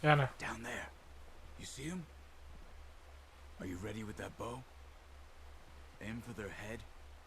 Yani. Down there. You see him? Are you ready with that bow? Aim for their head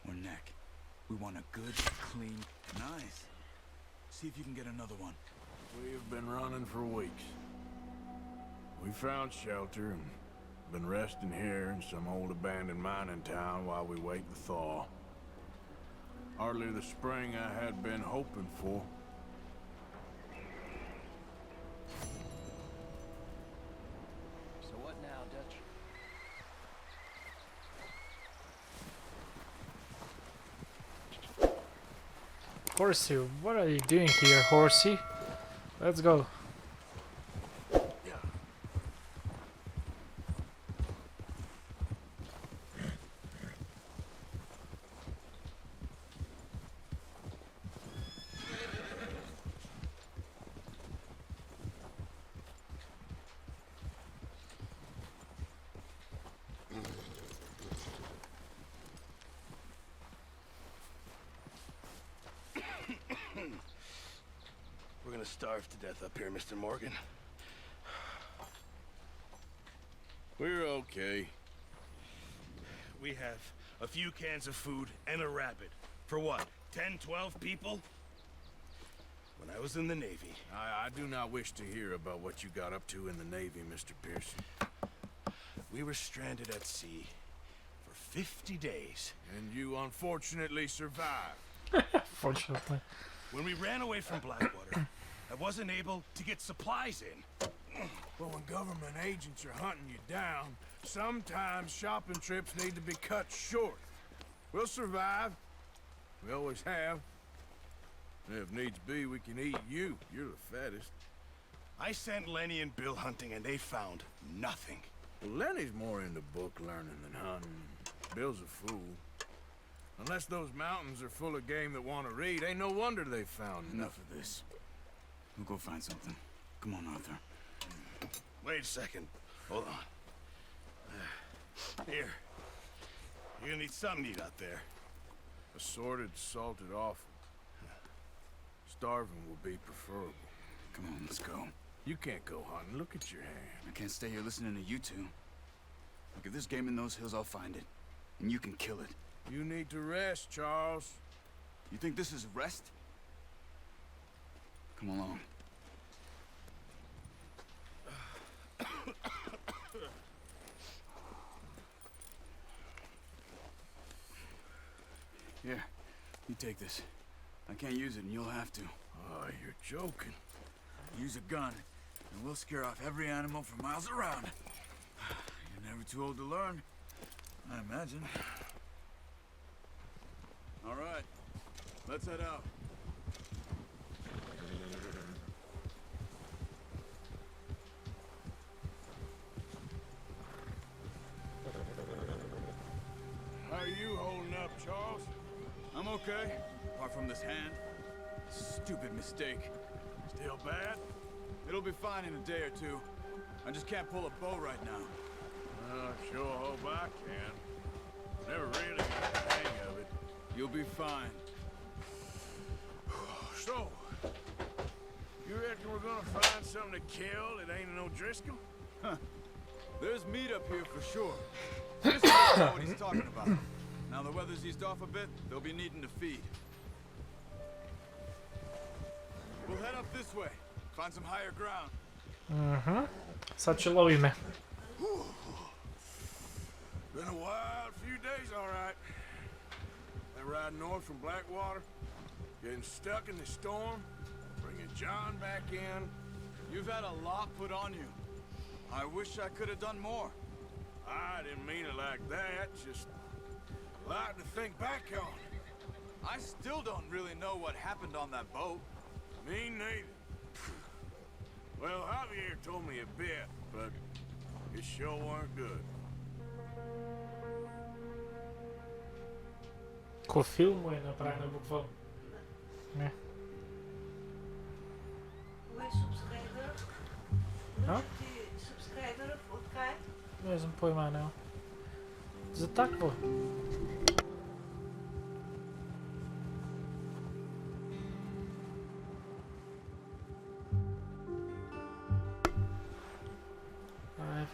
or neck. We want a good, clean... Nice. See if you can get another one. We've been running for weeks. We found shelter and been resting here in some old abandoned mining town while we wait the thaw. Hardly the spring I had been hoping for. So what now, Dutch? Horsey, what are you doing here, Horsey? Let's go. We're gonna starve to death up here, Mr. Morgan. We're okay. We have a few cans of food and a rabbit. For what, 10, 12 people? When I was in the Navy. I do not wish to hear about what you got up to in the Navy, Mr. Pearson. We were stranded at sea for 50 days. And you unfortunately survived. Fortunately. When we ran away from Blackwater, I wasn't able to get supplies in. But when government agents are hunting you down, sometimes shopping trips need to be cut short. We'll survive. We always have. And if needs be, we can eat you. You're the fattest. I sent Lenny and Bill hunting and they found nothing. Well, Lenny's more into book learning than hunting. Bill's a fool. Unless those mountains are full of game that want to read, ain't no wonder they found nothing. Enough of this. We'll go find something. Come on, Arthur. Wait a second. Hold on. Here. You're gonna need something to eat out there. Assorted, salted offal. Starving will be preferable. Come on, let's go. You can't go hunting. Look at your hand. I can't stay here listening to you two. Look, if there's game in those hills, I'll find it. And you can kill it. You need to rest, Charles. You think this is rest? Come along. Here, you take this. I can't use it, and you'll have to. Oh, you're joking. Use a gun, and we'll scare off every animal for miles around. You're never too old to learn, I imagine. All right, let's head out. How are you holding up, Charles? I'm okay, apart from this hand. Stupid mistake. Still bad? It'll be fine in a day or two. I just can't pull a bow right now. Sure hope I can. Never really got the hang of it. You'll be fine. So, you reckon we're gonna find something to kill that ain't no Driscoll? Huh. There's meat up here for sure. This is what he's talking about. Now the weather's eased off a bit, they'll be needing to feed. We'll head up this way. Find some higher ground. Sad čo lovíme. Been a wild few days, all right. That ride north from Blackwater, getting stuck in the storm, bringing John back in. You've had a lot put on you. I wish I could have done more. I didn't mean it like that, just a lot to think back on. I still don't really know what happened on that boat. Me neither. Well, Javier told me a bit, but it sure weren't good. Ko filmu je napravljeno bukvalno. Ne. Hoe je subscriber? Ja? Hoe je subscriber odkrijgt? Ne znam pojma, nema. Za takvo.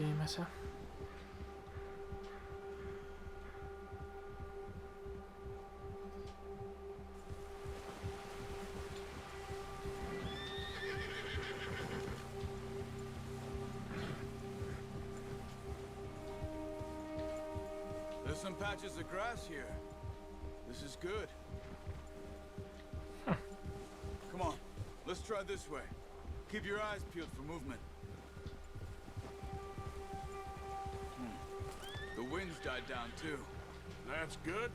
Vidíme se. There's some patches of grass here. This is good. Come on, let's try this way. Keep your eyes peeled for movement. The wind's died down too. That's good.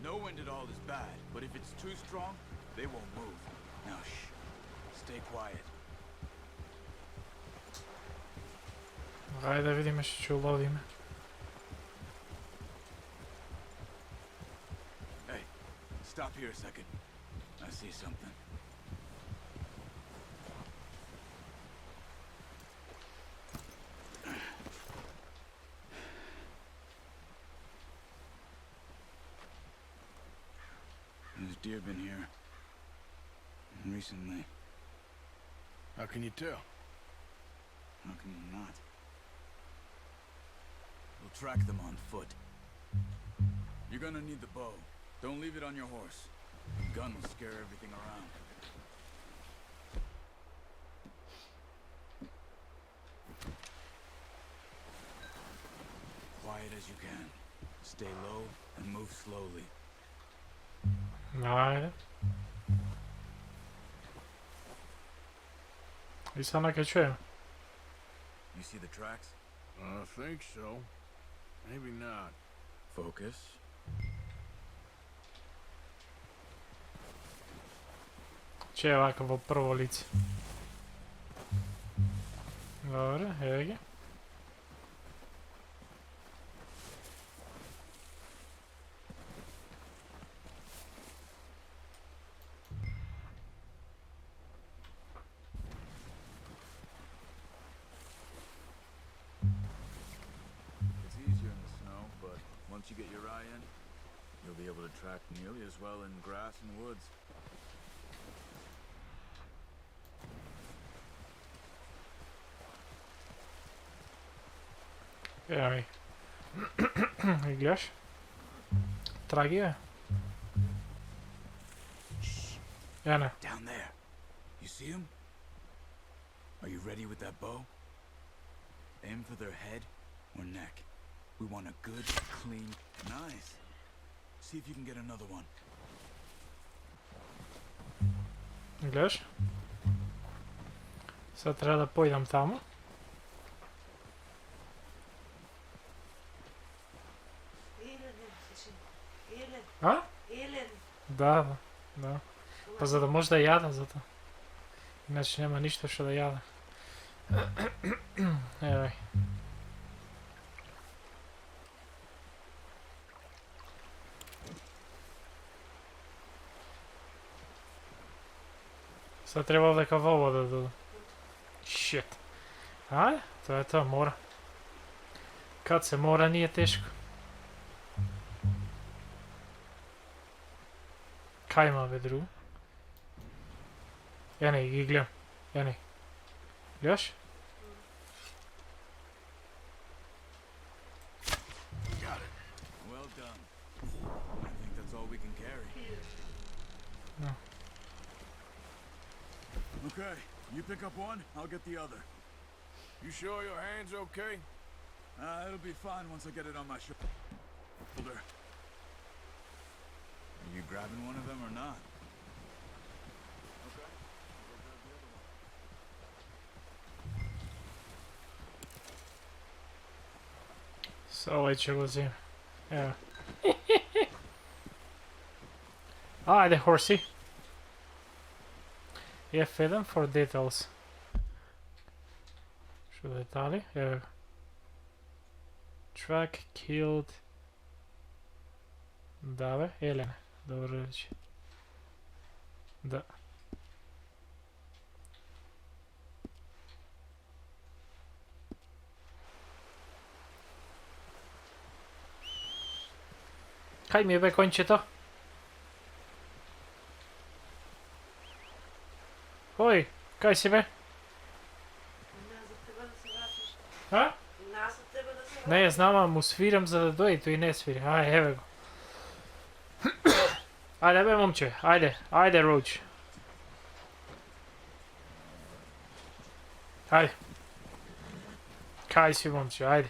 No wind at all is bad, but if it's too strong, they won't move. Now shh, stay quiet. Ajde da vidimo što ću ulovim. Hey, stop here a second. I see something. There's deer been here recently. How can you tell? How can you not? We'll track them on foot. You're gonna need the bow. Don't leave it on your horse. The gun will scare everything around. Quiet as you can. Stay low and move slowly. Ajde. I sad neke čujem. You see the tracks? I think so. Maybe not. Focus. Če je ovako prvo lice. Dobro, evo ga. It's easier in the snow, but once you get your eye in, you'll be able to track nearly as well in grass and woods. Evo mi. I gledaš? Tragije. Ene. Down there. You see him? Are you ready with that bow? Aim for their head or neck. We want a good, clean, nice. See if you can get another one. Gledaš? Sad treba da pojdem tamo. A? Da, da. Pa za da možda jada za to. Inače nema ništa što da jada. Evo. Sad treba ovdje kao ovo da doda. Shit. Ajde, to je to, mora. Kad se mora nije teško. Kaj ima ove drugo? Ene, ih gledam. Ene. Gledaš? Well done. I think that's all we can carry. No. Okay, you pick up one, I'll get the other. You sure your hand's okay? It'll be fine once I get it on my shoulder. Are you grabbing one of them or not? Okay, I'll go grab the other one. Sad ovaj će go zim. Evo. Ajde, horsey. F1 for details. Što detalji? Evo. Track killed. Dave, Elene. Dobro reći. Da. Kaj mi je be konče to? Oj, kaj si be? Nazad, treba da se vratiš. A? Nazad Ne, znam, mu sviram za da doji, to i ne sviri. Aj, evo go. Ajde, be momče, ajde Roach. Ajde. Kaj si momče, ajde.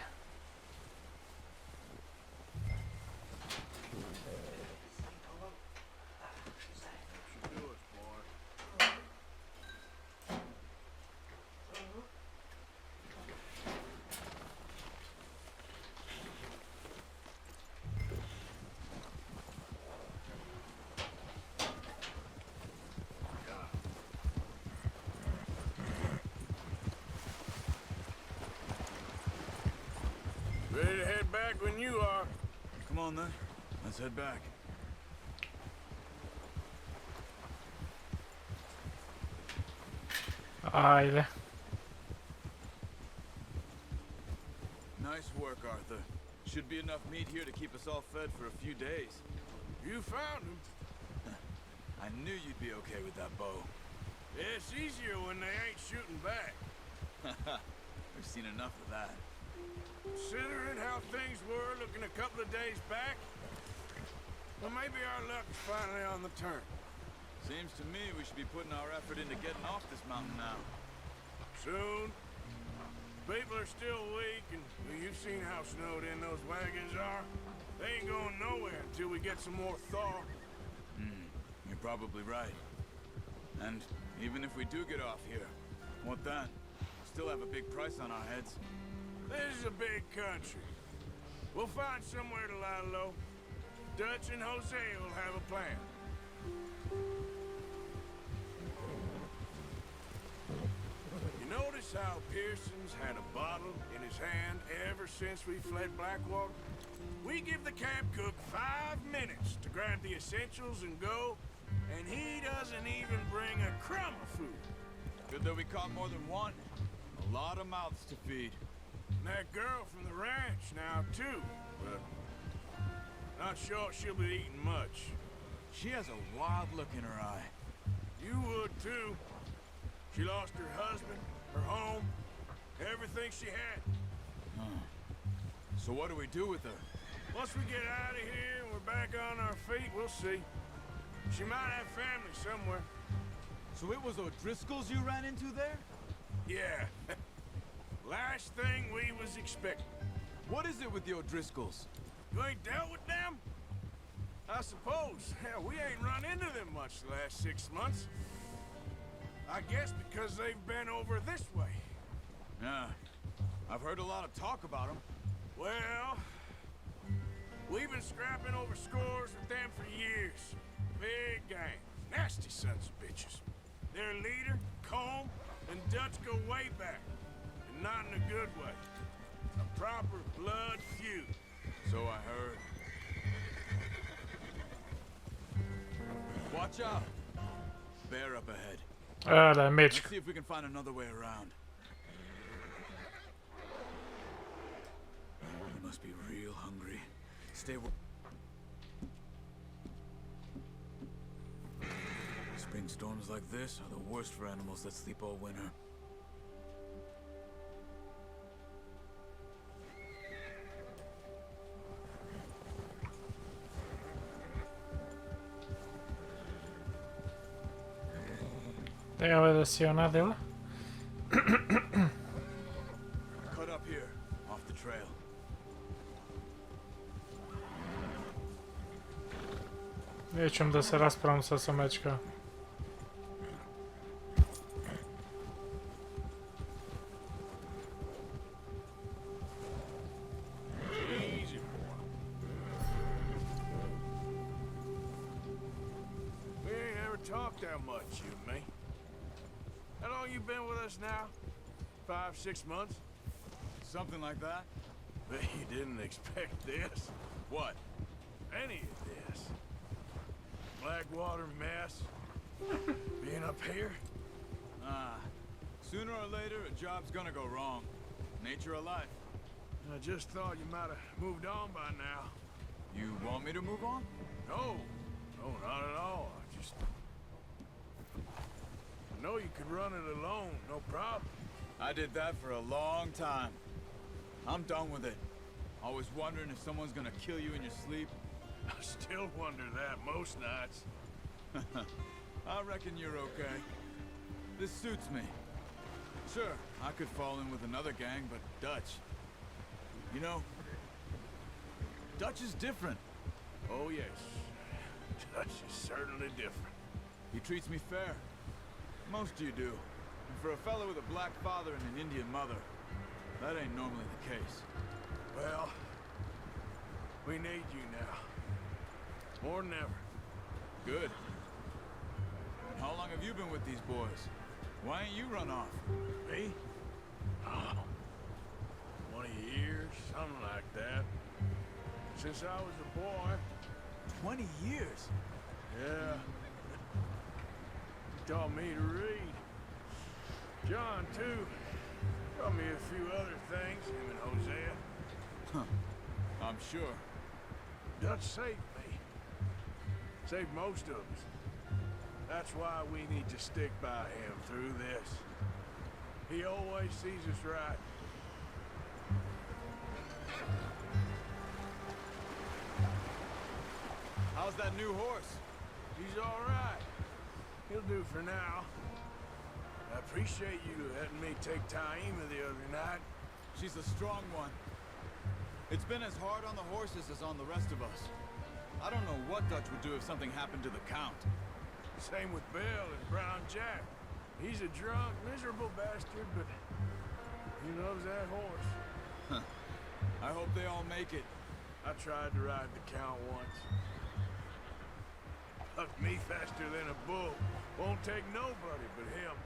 Ready to head back when you are. Come on then. Let's head back. Ajde. Nice work, Arthur. Should be enough meat here to keep us all fed for a few days. You found him. I knew you'd be okay with that bow. It's easier when they ain't shooting back. We've seen enough of that. Considering how things were looking a couple of days back, well, maybe our luck's finally on the turn. Seems to me we should be putting our effort into getting off this mountain now. Soon. People are still weak, and well, you've seen how snowed in those wagons are. They ain't going nowhere until we get some more thaw. You're probably right. And even if we do get off here, what then? Still have a big price on our heads. This is a big country. We'll find somewhere to lie low. Dutch and Jose will have a plan. You notice how Pearson's had a bottle in his hand ever since we fled Blackwater? We give the camp cook 5 minutes to grab the essentials and go, and he doesn't even bring a crumb of food. Good that we caught more than one. A lot of mouths to feed. And that girl from the ranch now, too. But not sure she'll be eating much. She has a wild look in her eye. You would, too. She lost her husband, her home, everything she had. So what do we do with her? Once we get out of here and we're back on our feet, we'll see. She might have family somewhere. So it was O'Driscoll's you ran into there? Yeah. Last thing we was expecting. What is it with the O'Driscolls? You ain't dealt with them? I suppose. Hell, we ain't run into them much the last 6 months. I guess because they've been over this way. Yeah. I've heard a lot of talk about them. Well, we've been scrapping over scores with them for years. Big gang. Nasty sons of bitches. Their leader, Combe, and Dutch go way back. And not in a good way. A proper blood feud. So I heard. Watch out. Bear up ahead. Älä Let's mitkä. see if we can find another way around. You must be real hungry. Stay with. Spring storms like this are the worst for animals that sleep all winter. Treba da si ona dela. Cut up here, off the trail. Nećem da se raspravam sa samečka. Easy, boy. We ain't ever talked that much, you and me. How long you been with us now? 5, 6 months? Something like that? Bet you didn't expect this. What? Any of this. Blackwater mess. Being up here. Sooner or later, a job's gonna go wrong. Nature of life. I just thought you might have moved on by now. You want me to move on? No. No, not at all. I know you could run it alone, no problem. I did that for a long time. I'm done with it. Always wondering if someone's gonna kill you in your sleep? I still wonder that most nights. I reckon you're okay. This suits me. Sure, I could fall in with another gang, but Dutch... You know, Dutch is different. Oh, yes. Dutch is certainly different. He treats me fair. Most of you do. And for a fellow with a black father and an Indian mother, that ain't normally the case. Well, we need you now. More than ever. Good. And how long have you been with these boys? Why ain't you run off? Me? Oh, 20 years, something like that. Since I was a boy. 20 years? Yeah. He taught me to read. John, too. Taught me a few other things, him and Hosea. Huh. I'm sure. Dutch saved me. Saved most of us. That's why we need to stick by him through this. He always sees us right. How's that new horse? He's all right. He'll do for now. I appreciate you letting me take Taima the other night. She's a strong one. It's been as hard on the horses as on the rest of us. I don't know what Dutch would do if something happened to the Count. Same with Bill and Brown Jack. He's a drunk, miserable bastard, but he loves that horse. I hope they all make it. I tried to ride the Count once. Hucked me faster than a bull. Won't take nobody but him.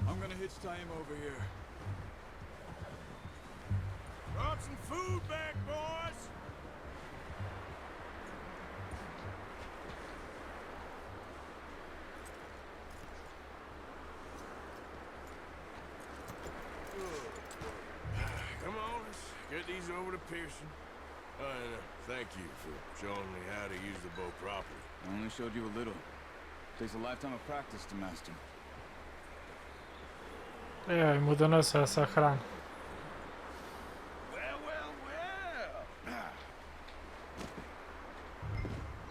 I'm gonna hitch time over here. Brought some food back, boys! Come on, let's get these over to Pearson. Thank you for showing me how to use the bow properly. I only showed you a little. Takes a lifetime of practice to master. Evo mu donose sa hranu. Well.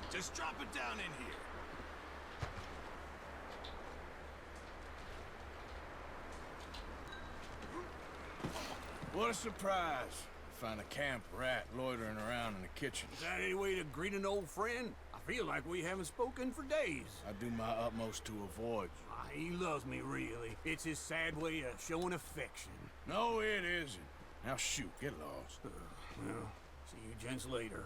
Just drop it down in here. What a surprise. Find a camp rat loitering around in the kitchen. Is that any way to greet an old friend? I feel like we haven't spoken for days. I do my utmost to avoid. He loves me, really. It's his sad way of showing affection. No, it isn't. Now shoot, get lost. Well, see you gents later.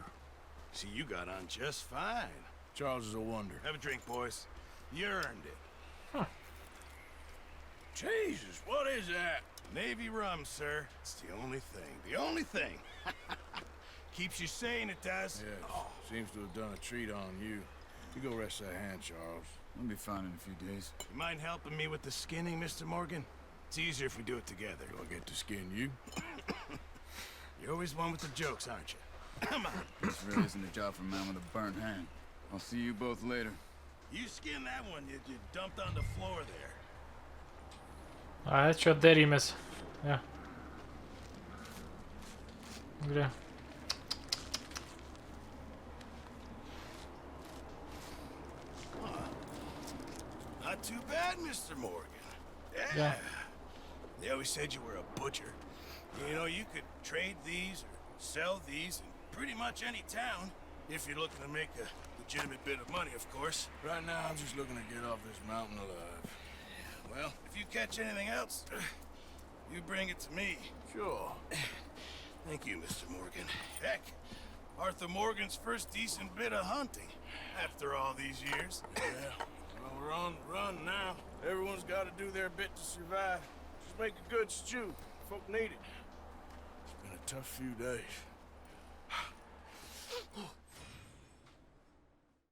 See, you got on just fine. Charles is a wonder. Have a drink, boys. You earned it. Jesus, what is that? Navy rum, sir. It's the only thing. The only thing. Keeps you sane, it does. Yes, seems to have done a treat on you. You go rest that hand, Charles. I'll be fine in a few days. You mind helping me with the skinning, Mr. Morgan? It's easier if we do it together. Do I get to skin you? You're always one with the jokes, aren't you? Come on. This really isn't a job for a man with a burnt hand. I'll see you both later. You skinned that one you dumped on the floor there. Ajde, ću odderime se. Ja. Gdje? Not too bad, Mr. Morgan. Yeah. They always said you were a butcher. You know, you could trade these or sell these in pretty much any town, if you're looking to make a legitimate bit of money, of course. Right now, I'm just looking to get off this mountain alive. Well, if you catch anything else, you bring it to me. Sure. Thank you, Mr. Morgan. Heck, Arthur Morgan's first decent bit of hunting after all these years. Yeah. Well, we're on the run now. Everyone's got to do their bit to survive. Just make a good stew. Folk need it. It's been a tough few days.